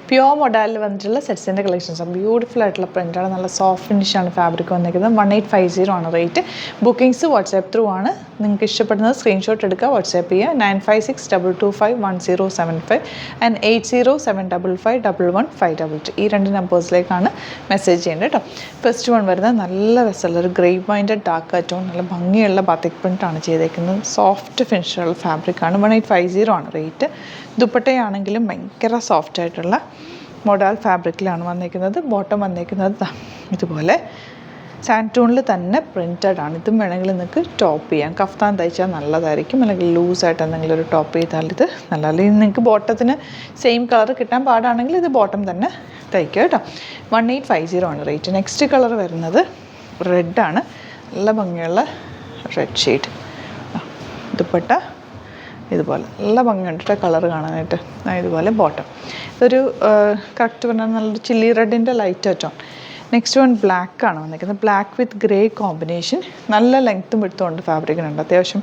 Pure മൊഡാലിൽ വന്നിട്ടുള്ള സെറ്റ്സിൻ്റെ collections beautiful ആയിട്ടുള്ള പ്രിൻ്റാണ്. നല്ല സോഫ്റ്റ് ഫിനിഷാണ് ഫാബ്രിക് വന്നിരിക്കുന്നത്. 1850 ആണ് റേറ്റ്. ബുക്കിംഗ്സ് വാട്സാപ്പ് ത്രൂ ആണ്. നിങ്ങൾക്ക് ഇഷ്ടപ്പെടുന്നത് സ്ക്രീൻഷോട്ട് എടുക്കുക, വാട്സാപ്പ് ചെയ്യുക. 9562251075 ആൻഡ് 8075551152 ഈ 2 നമ്പേഴ്സിലേക്കാണ് മെസ്സേജ് ചെയ്യേണ്ടത് കേട്ടോ. ഫസ്റ്റ് വൺ വരുന്നത് നല്ല രസമുള്ള ഒരു ഗ്രേ മൈൻഡഡ് ഡാർക്ക് ടോൺ, നല്ല ഭംഗിയുള്ള ബാത്തിക് പ്രിൻ്റാണ് ചെയ്തേക്കുന്നത്. സോഫ്റ്റ് ഫിനിഷുള്ള ഫാബ്രിക്കാണ്. 1850 ആണ് റേറ്റ്. ദുപ്പട്ടയാണെങ്കിലും ഭയങ്കര സോഫ്റ്റ് ആയിട്ടുള്ള മൊഡാൽ ഫാബ്രിക്കിലാണ് വന്നിരിക്കുന്നത്. ബോട്ടം വന്നിരിക്കുന്നത് ഇതുപോലെ സാൻറ്റൂണിൽ തന്നെ പ്രിൻറ്റഡ് ആണ്. ഇതും വേണമെങ്കിൽ നിങ്ങൾക്ക് ടോപ്പ് ചെയ്യാം. കഫ്താൻ തയ്ച്ചാൽ നല്ലതായിരിക്കും, അല്ലെങ്കിൽ ലൂസായിട്ട് എന്തെങ്കിലും ഒരു ടോപ്പ് ചെയ്താൽ ഇത് നല്ല. അല്ലെങ്കിൽ നിങ്ങൾക്ക് ബോട്ടത്തിന് സെയിം കളർ കിട്ടാൻ പാടാണെങ്കിൽ ഇത് ബോട്ടം തന്നെ തയ്ക്കുക കേട്ടോ. 1850 ആണ് റേറ്റ്. നെക്സ്റ്റ് കളർ വരുന്നത് റെഡാണ്. നല്ല ഭംഗിയുള്ള റെഡ് ഷെയ്ഡ്. ദുപ്പട്ട ഇതുപോലെ നല്ല ഭംഗിയുണ്ട് കളർ കാണാനായിട്ട്. ഇതുപോലെ ബോട്ടം. ഇതൊരു കറക്റ്റ് പറഞ്ഞാൽ നല്ലൊരു ചില്ലി റെഡിൻ്റെ ലൈറ്റ് ടോൺ. നെക്സ്റ്റ് വൺ ബ്ലാക്കാണ് വന്നിരിക്കുന്നത്. Black with grey combination. നല്ല ലെങ്ത്തും വിടുത്തുണ്ട് ഫാബ്രിക്കിനുണ്ട്. അത്യാവശ്യം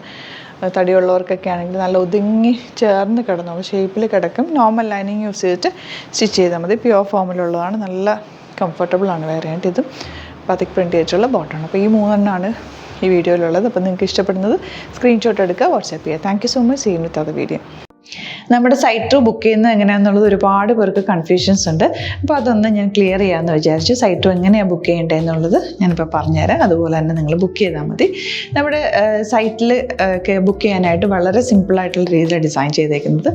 തടിയുള്ളവർക്കൊക്കെ ആണെങ്കിൽ നല്ല ഒതുങ്ങി ചേർന്ന് കിടന്നോളൂ, ഷേപ്പിൽ കിടക്കും. നോർമൽ ലൈനിങ് യൂസ് ചെയ്തിട്ട് സ്റ്റിച്ച് ചെയ്താൽ മതി. പ്യുവർ ഫോമിലുള്ളതാണ്. നല്ല കംഫർട്ടബിളാണ് വേറെയായിട്ട്. ഇതും ബാത്തിക് പ്രിൻ്റ് ചെയ്തിട്ടുള്ള ബോട്ടമാണ്. അപ്പോൾ ഈ 3 ഈ വീഡിയോയിലുള്ളത്. അപ്പോൾ നിങ്ങൾക്ക് ഇഷ്ടപ്പെടുന്നത് സ്ക്രീൻഷോട്ട് എടുക്കുക, വാട്സാപ്പ് ചെയ്യുക. Thank you so much. Same വിത്ത് അത് വീഡിയോ. നമ്മുടെ സൈറ്റ് ത്രൂ ബുക്ക് ചെയ്യുന്നത് എങ്ങനെയാണെന്നുള്ളത് ഒരുപാട് പേർക്ക് കൺഫ്യൂഷൻസ് ഉണ്ട്. അപ്പോൾ അതൊന്ന് ഞാൻ ക്ലിയർ ചെയ്യാമെന്ന് വിചാരിച്ചു. സൈറ്റ് ത്രൂ എങ്ങനെയാണ് ബുക്ക് ചെയ്യേണ്ടത് എന്നുള്ളത് ഞാനിപ്പോൾ പറഞ്ഞുതരാം. അതുപോലെ തന്നെ നിങ്ങൾ ബുക്ക് ചെയ്താൽ മതി. നമ്മുടെ സൈറ്റിൽ ബുക്ക് ചെയ്യാനായിട്ട് വളരെ സിമ്പിളായിട്ടുള്ള രീതിയിൽ ഡിസൈൻ ചെയ്തേക്കുന്നത്.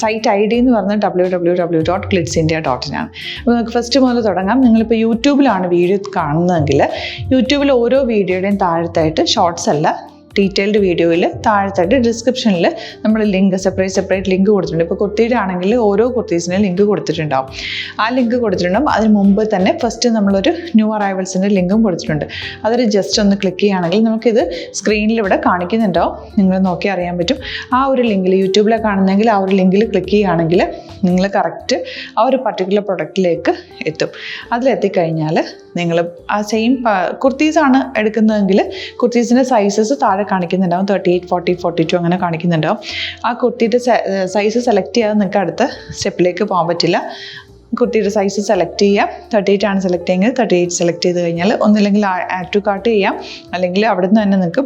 സൈറ്റ് ID എന്ന് പറഞ്ഞാൽ www.glitzindia.in ആണ്. അപ്പോൾ നമുക്ക് ഫസ്റ്റ് മുതൽ തുടങ്ങാം. നിങ്ങളിപ്പോൾ യൂട്യൂബിലാണ് വീഡിയോ കാണുന്നതെങ്കിൽ യൂട്യൂബിൽ ഓരോ വീഡിയോയുടെയും താഴത്തായിട്ട് ഷോർട്സ് അല്ല, ഡീറ്റെയിൽഡ് വീഡിയോയിൽ താഴത്തായിട്ട് ഡിസ്ക്രിപ്ഷനിൽ നമ്മൾ ലിങ്ക് സെപ്പറേറ്റ് ലിങ്ക് കൊടുത്തിട്ടുണ്ട്. ഇപ്പോൾ കുർത്തിയുടെ ആണെങ്കിൽ ഓരോ കുർത്തീസിനും ലിങ്ക് കൊടുത്തിട്ടുണ്ടാവും. ആ ലിങ്ക് കൊടുത്തിട്ടുണ്ടാവും. അതിന് മുമ്പ് തന്നെ ഫസ്റ്റ് നമ്മളൊരു ന്യൂ അറൈവൽസിൻ്റെ ലിങ്കും കൊടുത്തിട്ടുണ്ട്. അതൊരു ജസ്റ്റ് ഒന്ന് ക്ലിക്ക് ചെയ്യുകയാണെങ്കിൽ നമുക്കിത് സ്ക്രീനിൽ ഇവിടെ കാണിക്കുന്നുണ്ടാവും. നിങ്ങൾ നോക്കി അറിയാൻ പറ്റും. ആ ഒരു ലിങ്കിൽ യൂട്യൂബിലെ കാണുന്നെങ്കിൽ ആ ഒരു ലിങ്കിൽ ക്ലിക്ക് ചെയ്യുകയാണെങ്കിൽ നിങ്ങൾ കറക്റ്റ് ആ ഒരു പർട്ടിക്കുലർ പ്രൊഡക്റ്റിലേക്ക് എത്തും. അതിലെത്തിക്കഴിഞ്ഞാൽ നിങ്ങൾ ആ സെയിം കുർത്തീസാണ് എടുക്കുന്നതെങ്കിൽ കുർത്തീസിൻ്റെ സൈസസ് താഴെ കാണിക്കുന്നുണ്ടാവും. 38, 40, 42 അങ്ങനെ കാണിക്കുന്നുണ്ടാവും. ആ കുർത്തിയുടെ സൈസ് സെലക്ട് ചെയ്യാതെ നിങ്ങൾക്ക് അടുത്ത സ്റ്റെപ്പിലേക്ക് പോകാൻ പറ്റില്ല. കുർത്തിയുടെ സൈസ് സെലക്ട് ചെയ്യാം. 38 ആണ് സെലക്ട് ചെയ്യുന്നത്. 38 സെലക്ട് ചെയ്ത് കഴിഞ്ഞാൽ ഒന്നില്ലെങ്കിൽ ആഡ് ടു കാർട്ട് ചെയ്യാം, അല്ലെങ്കിൽ അവിടെ നിന്ന് തന്നെ നിങ്ങൾക്ക്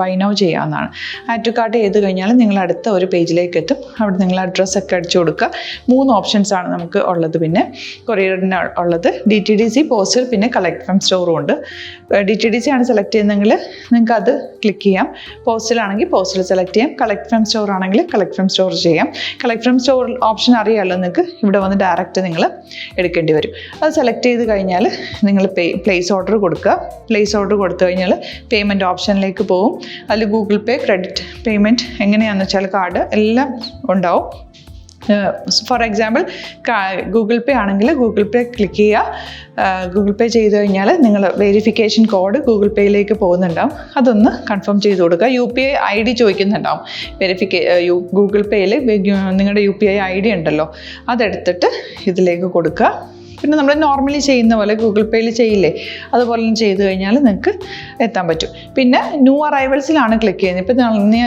ബൈ നൗ ചെയ്യാവുന്നതാണ്. ആഡ് ടു കാർട്ട് ചെയ്ത് കഴിഞ്ഞാൽ നിങ്ങൾ അടുത്ത ഒരു പേജിലേക്ക് എത്തും. അവിടെ നിങ്ങൾ അഡ്രസ്സൊക്കെ അടിച്ചു കൊടുക്കുക. 3 ഓപ്ഷൻസാണ് നമുക്ക് ഉള്ളത്. പിന്നെ കൊറിയറിന് ഉള്ളത് DTDC, പോസ്റ്റൽ, പിന്നെ കളക്ട് ഫ്രം സ്റ്റോറും ഉണ്ട്. DTDC ആണ് സെലക്ട് ചെയ്യുന്നതെങ്കിൽ നിങ്ങൾക്ക് അത് ക്ലിക്ക് ചെയ്യാം. പോസ്റ്റലാണെങ്കിൽ പോസ്റ്റൽ സെലക്ട് ചെയ്യാം. കളക്ട് ഫ്രം സ്റ്റോർ ആണെങ്കിൽ കളക്ട് ഫ്രം സ്റ്റോർ ചെയ്യാം. കളക്ട് ഫ്രം സ്റ്റോർ ഓപ്ഷൻ അറിയാമല്ലോ നിങ്ങൾക്ക്. ഇവിടെ വന്ന് ഡയറക്റ്റ് നിങ്ങൾ എടുക്കേണ്ടി വരും. അത് സെലക്ട് ചെയ്ത് കഴിഞ്ഞാൽ നിങ്ങൾ പ്ലേസ് ഓർഡർ കൊടുക്കുക. പ്ലേസ് ഓർഡർ കൊടുത്തു കഴിഞ്ഞാൽ പേയ്മെൻറ്റ് ഓപ്ഷനിലേക്ക് പോകും. അതിൽ ഗൂഗിൾ പേ, ക്രെഡിറ്റ് പേയ്മെൻറ്റ് എങ്ങനെയാണെന്ന് വെച്ചാൽ കാർഡ് എല്ലാം ഉണ്ടാവും. ഫോർ എക്സാമ്പിൾ ഗൂഗിൾ പേ ആണെങ്കിൽ ഗൂഗിൾ പേ ക്ലിക്ക് ചെയ്യുക. ഗൂഗിൾ പേ ചെയ്ത് കഴിഞ്ഞാൽ നിങ്ങൾ വെരിഫിക്കേഷൻ കോഡ് ഗൂഗിൾ പേയിലേക്ക് പോകുന്നുണ്ടാവും. അതൊന്ന് കൺഫേം ചെയ്ത് കൊടുക്കുക. UPI ID ചോദിക്കുന്നുണ്ടാവും. ഗൂഗിൾ പേയിൽ നിങ്ങളുടെ UPI ID ഉണ്ടല്ലോ, അതെടുത്തിട്ട് ഇതിലേക്ക് കൊടുക്കുക. പിന്നെ നമ്മൾ നോർമലി ചെയ്യുന്ന പോലെ ഗൂഗിൾ പേയിൽ ചെയ്യില്ലേ, അതുപോലെ ചെയ്ത് കഴിഞ്ഞാൽ നിങ്ങൾക്ക് എത്താൻ പറ്റും. പിന്നെ ന്യൂ അറൈവൽസിലാണ് ക്ലിക്ക് ചെയ്യുന്നത്. ഇപ്പോൾ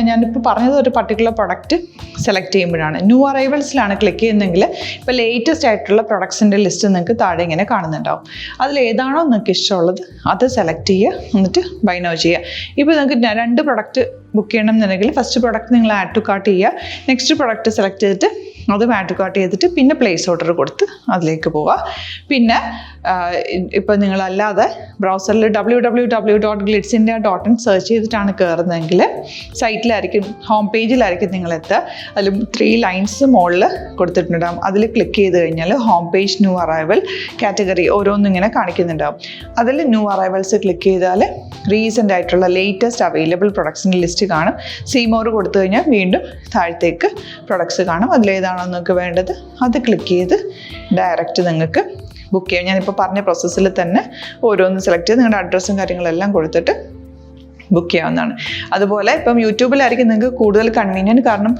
ഞാനിപ്പോൾ പറഞ്ഞത് ഒരു പർട്ടിക്കുലർ പ്രൊഡക്റ്റ് സെലക്ട് ചെയ്യുമ്പോഴാണ്. ന്യൂ അറൈവൽസിലാണ് ക്ലിക്ക് ചെയ്യുന്നതെങ്കിൽ ഇപ്പോൾ ലേറ്റസ്റ്റ് ആയിട്ടുള്ള പ്രൊഡക്ട്സിൻ്റെ ലിസ്റ്റ് നിങ്ങൾക്ക് താഴെ ഇങ്ങനെ കാണുന്നുണ്ടാവും. അതിൽ ഏതാണോ നിങ്ങൾക്ക് ഇഷ്ടമുള്ളത് അത് സെലക്ട് ചെയ്യുക, എന്നിട്ട് ബൈ നൗ ചെയ്യുക. ഇപ്പോൾ നിങ്ങൾക്ക് 2 പ്രൊഡക്റ്റ് ബുക്ക് ചെയ്യണം എന്നുണ്ടെങ്കിൽ ഫസ്റ്റ് പ്രൊഡക്റ്റ് നിങ്ങൾ ആഡ് ടു കാർട്ട് ചെയ്യുക. നെക്സ്റ്റ് പ്രൊഡക്റ്റ് സെലക്ട് ചെയ്തിട്ട് അതും ആഡ് ടു കാർട്ട് ചെയ്തിട്ട് പിന്നെ പ്ലേസ് ഓർഡർ കൊടുത്ത് അതിലേക്ക് പോവുക. പിന്നെ ഇപ്പോൾ നിങ്ങളല്ലാതെ ബ്രൗസറിൽ www.glitzindia.in സെർച്ച് ചെയ്തിട്ടാണ് കയറുന്നതെങ്കിൽ സൈറ്റിലായിരിക്കും, ഹോം പേജിലായിരിക്കും നിങ്ങളെത്തുക. അതിൽ 3 ലൈൻസ് മുകളിൽ കൊടുത്തിട്ടുണ്ടാകും. അതിൽ ക്ലിക്ക് ചെയ്ത് കഴിഞ്ഞാൽ home page, new arrival, category ഓരോന്നും ഇങ്ങനെ കാണിക്കുന്നുണ്ടാവും. അതിൽ ന്യൂ അറൈവൽസ് ക്ലിക്ക് ചെയ്താൽ റീസെൻ്റ് ആയിട്ടുള്ള ലേറ്റസ്റ്റ് അവൈലബിൾ പ്രൊഡക്ട്സിൻ്റെ ലിസ്റ്റ് കാണും. സീമോർ കൊടുത്തു കഴിഞ്ഞാൽ വീണ്ടും താഴത്തേക്ക് പ്രൊഡക്ട്സ് കാണും. അതിലേതാണോ നിങ്ങൾക്ക് വേണ്ടത് അത് ക്ലിക്ക് ചെയ്ത് ഡയറക്റ്റ് നിങ്ങൾക്ക് ബുക്ക് ചെയ്യാം. ഞാനിപ്പോൾ പറഞ്ഞ പ്രോസസ്സിൽ തന്നെ ഓരോന്ന് സെലക്ട് ചെയ്ത് നിങ്ങളുടെ അഡ്രസ്സും കാര്യങ്ങളെല്ലാം കൊടുത്തിട്ട് ബുക്ക് ചെയ്യാവുന്നതാണ്. അതുപോലെ ഇപ്പം യൂട്യൂബിലായിരിക്കും നിങ്ങൾക്ക് കൂടുതൽ കൺവീനിയൻറ്റ്. കാരണം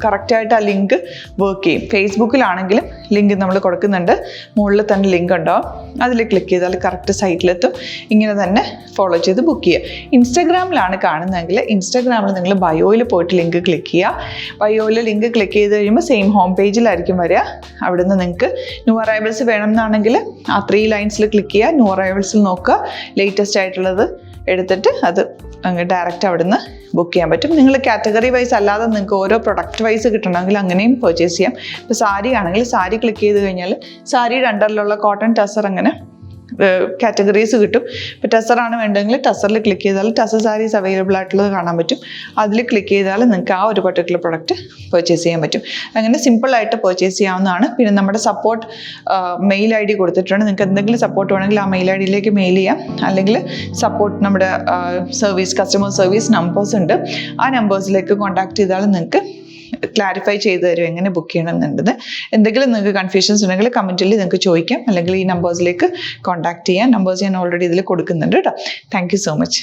കറക്റ്റായിട്ട് ആ ലിങ്ക് വർക്ക് ചെയ്യും. ഫേസ്ബുക്കിലാണെങ്കിലും ലിങ്ക് നമ്മൾ കൊടുക്കുന്നുണ്ട്, മുകളിൽ തന്നെ ലിങ്ക് ഉണ്ടാവും, അതിൽ ക്ലിക്ക് ചെയ്താൽ കറക്റ്റ് സൈറ്റിലെത്തും. ഇങ്ങനെ തന്നെ ഫോളോ ചെയ്ത് ബുക്ക് ചെയ്യുക. ഇൻസ്റ്റാഗ്രാമിലാണ് കാണുന്നതെങ്കിൽ ഇൻസ്റ്റാഗ്രാമിൽ നിങ്ങൾ ബയോയിൽ പോയിട്ട് ലിങ്ക് ക്ലിക്ക് ചെയ്യുക. ബയോയിൽ ലിങ്ക് ക്ലിക്ക് ചെയ്ത് കഴിയുമ്പോൾ സെയിം ഹോം പേജിലായിരിക്കും വരിക. അവിടുന്ന് നിങ്ങൾക്ക് ന്യൂ അറൈവൽസ് വേണം എന്നാണെങ്കിൽ ആ 3 ലൈൻസിൽ ക്ലിക്ക് ചെയ്യുക, ന്യൂ അറൈവൽസിൽ നോക്കുക, ലേറ്റസ്റ്റ് ആയിട്ടുള്ളത് എടുത്തിട്ട് അത് അങ്ങ് ഡയറക്റ്റ് അവിടുന്ന് ബുക്ക് ചെയ്യാൻ പറ്റും. നിങ്ങൾ കാറ്റഗറി വൈസ് അല്ലാതെ നിങ്ങൾക്ക് ഓരോ പ്രൊഡക്റ്റ് വൈസ് കിട്ടണമെങ്കിൽ അങ്ങനെയും പർച്ചേസ് ചെയ്യാം. ഇപ്പോൾ സാരി ആണെങ്കിൽ സാരി ക്ലിക്ക് ചെയ്ത് കഴിഞ്ഞാൽ സാരിയുടെ അണ്ടറിലുള്ള കോട്ടൺ ടസർ അങ്ങനെ കാറ്റഗറീസ് കിട്ടും. ഇപ്പോൾ ടസറാണ് വേണ്ടതെങ്കിൽ ടസറിൽ ക്ലിക്ക് ചെയ്താൽ ടസർ സാരീസ് അവൈലബിൾ ആയിട്ടുള്ളത് കാണാൻ പറ്റും. അതിൽ ക്ലിക്ക് ചെയ്താൽ നിങ്ങൾക്ക് ആ ഒരു പർട്ടിക്കുലർ പ്രൊഡക്റ്റ് പർച്ചേസ് ചെയ്യാൻ പറ്റും. അങ്ങനെ സിമ്പിളായിട്ട് പർച്ചേസ് ചെയ്യാവുന്നതാണ്. പിന്നെ നമ്മുടെ സപ്പോർട്ട് മെയിൽ ID കൊടുത്തിട്ടുണ്ട്. നിങ്ങൾക്ക് എന്തെങ്കിലും സപ്പോർട്ട് വേണമെങ്കിൽ ആ മെയിൽ IDയിലേക്ക് മെയിൽ ചെയ്യാം. അല്ലെങ്കിൽ സപ്പോർട്ട് നമ്മുടെ കസ്റ്റമർ സർവീസ് നമ്പേഴ്സ് ഉണ്ട്, ആ നമ്പേഴ്സിലേക്ക് കോൺടാക്ട് ചെയ്താൽ നിങ്ങൾക്ക് ക്ലാരിഫൈ ചെയ്ത് തരും എങ്ങനെ ബുക്ക് ചെയ്യണം എന്നുള്ളത്. എന്തെങ്കിലും നിങ്ങൾക്ക് കൺഫ്യൂഷൻസ് ഉണ്ടെങ്കിൽ കമൻറ്റിൽ നിങ്ങൾക്ക് ചോദിക്കാം, അല്ലെങ്കിൽ ഈ നമ്പേഴ്സിലേക്ക് കോൺടാക്ട് ചെയ്യാം. നമ്പേഴ്സ് ഞാൻ ഓൾറെഡി ഇതിൽ കൊടുക്കുന്നുണ്ട് കേട്ടോ. Thank you so much.